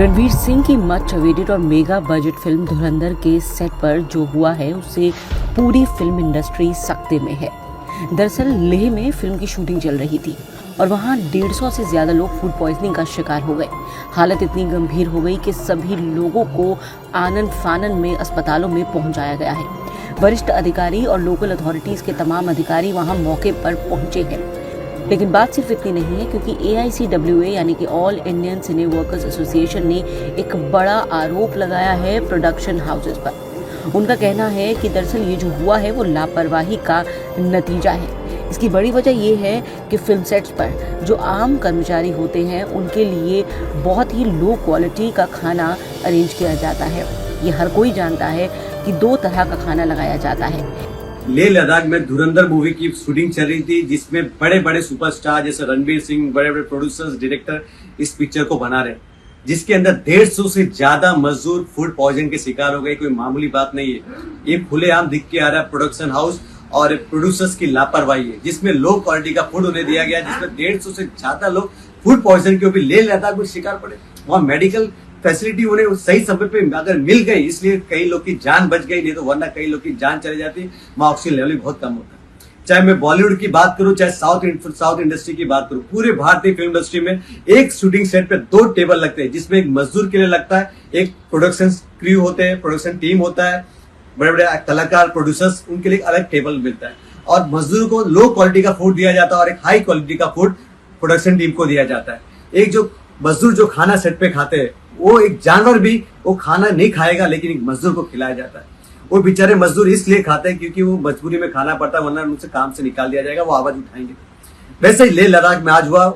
रणवीर सिंह की much awaited और mega budget film धुरंधर के सेट पर जो हुआ है उससे पूरी फिल्म इंडस्ट्री सख्ते में है। दरअसल लेह में फिल्म की शूटिंग चल रही थी और वहां 150 से ज्यादा लोग फूड पॉइजनिंग का शिकार हो गए। हालत इतनी गंभीर हो गई कि सभी लोगों को आनन फानन में अस्पतालों में पहुंचाया गया है। वरिष्ठ अधिकारी और लोकल अथॉरिटीज के तमाम अधिकारी वहां मौके पर पहुंचे हैं। लेकिन बात सिर्फ इतनी नहीं है, क्योंकि AICWA यानी कि ऑल इंडियन सिने वर्कर्स एसोसिएशन ने एक बड़ा आरोप लगाया है प्रोडक्शन हाउसेस पर। उनका कहना है कि दरअसल ये जो हुआ है वो लापरवाही का नतीजा है। इसकी बड़ी वजह ये है कि फिल्म सेट्स पर जो आम कर्मचारी होते हैं उनके लिए बहुत ही लो क्वालिटी का खाना अरेंज किया जाता है। ये हर कोई जानता है कि 2 तरह का खाना लगाया जाता है। लेह लद्दाख में धुरंधर मूवी की शूटिंग चल रही थी, जिसमें बड़े बड़े सुपरस्टार जैसे रणवीर सिंह, बड़े बड़े प्रोड्यूसर्स, डायरेक्टर इस पिक्चर को बना रहे, जिसके अंदर 150 से ज्यादा मजदूर फूड पॉइजन के शिकार हो गए। कोई मामूली बात नहीं है, ये खुलेआम दिख के आ रहा है प्रोडक्शन हाउस और प्रोड्यूसर्स की लापरवाही है, जिसमें लो क्वालिटी का फूड उन्हें दिया गया, जिसमें 150 से ज्यादा लोग फूड पॉइजन के भी लेह लद्दाख में शिकार पड़े। वहां मेडिकल फैसिलिटी उन्हें सही समय पे अगर मिल गई, इसलिए कई लोग की जान बच गई, नहीं तो वरना कई लोग की जान चली जाती। वहां ऑक्सीजन लेवल भी बहुत कम होता है। चाहे मैं बॉलीवुड की बात करूं, चाहे साउथ इंडस्ट्री की बात करूं, पूरे भारतीय फिल्म इंडस्ट्री में एक शूटिंग सेट पे 2 टेबल लगते हैं, जिसमें एक मजदूर के लिए लगता है, एक प्रोडक्शन क्रू होते हैं, प्रोडक्शन टीम होता है, बड़े बड़े कलाकार प्रोड्यूसर्स, उनके लिए अलग टेबल मिलता है। और मजदूर को लो क्वालिटी का फूड दिया जाता है और एक हाई क्वालिटी का फूड प्रोडक्शन टीम को दिया जाता है। एक जो मजदूर जो खाना सेट पे खाते हैं, वो एक जानवर भी वो खाना नहीं खाएगा, लेकिन एक मजदूर को खिलाया जाता है। वो बेचारे मजदूर इसलिए खाते हैं क्योंकि वो मजबूरी में खाना पड़ता है, वरना उनसे काम से निकाल दिया जाएगा, वो आवाज उठाएंगे। वैसे ही लेह लद्दाख में आज हुआ,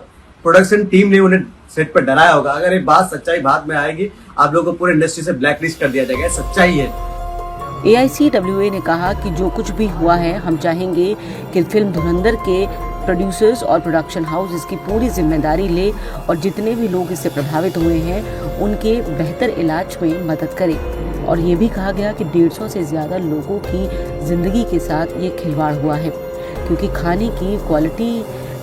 प्रोडक्शन टीम ने उन्हें सेट पर डराया होगा। अगर ये बात सच्चाई बाद में आएगी, आप लोगों को पूरे इंडस्ट्री से ब्लैकलिस्ट कर दिया जाएगा। सच्चाई है। AICWA ने कहा कि जो कुछ भी हुआ है, हम चाहेंगे कि फिल्म धुरंधर के प्रोड्यूसर्स और प्रोडक्शन हाउस इसकी पूरी जिम्मेदारी ले और जितने भी लोग इससे प्रभावित हुए हैं उनके बेहतर इलाज में मदद करें। और ये भी कहा गया कि 150 से ज़्यादा लोगों की ज़िंदगी के साथ ये खिलवाड़ हुआ है, क्योंकि खाने की क्वालिटी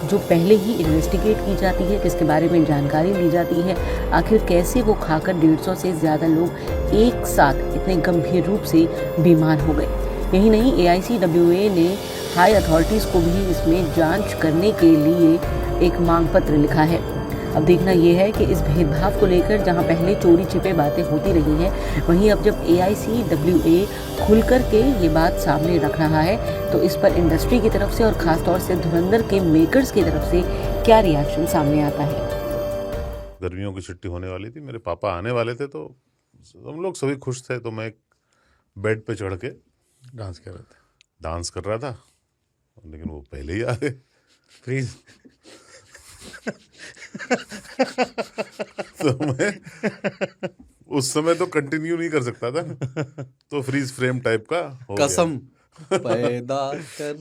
जो पहले ही इन्वेस्टिगेट की जाती है, जिसके बारे में जानकारी ली जाती है, आखिर कैसे वो खाकर 150 से ज़्यादा लोग एक साथ इतने गंभीर रूप से बीमार हो गए। यही नहीं, AICWA ने हाई अथॉरिटीज़ को भी इसमें जांच करने के लिए एक मांग पत्र लिखा है। अब देखना यह है कि इस भेदभाव को लेकर जहां पहले चोरी छिपे बातें होती रही हैं, वहीं अब जब AICWA खुलकर के ये बात सामने रख रहा है, तो इस पर इंडस्ट्री की तरफ से और ख़ासतौर से धुरंधर के मेकर्स की तरफ से क्या रिएक्शन सामने आता है। गर्मियों की छुट्टी होने वाली थी, मेरे पापा आने वाले थे, तो हम लोग सभी खुश थे। तो मैं एक बेड पे चढ़ के डांस कर रहा था, लेकिन वो पहले ही आ गए। फ्रीज। तो मैं उस समय तो कंटिन्यू नहीं कर सकता था, तो फ्रीज फ्रेम टाइप का हो गया। कसम पैदा कर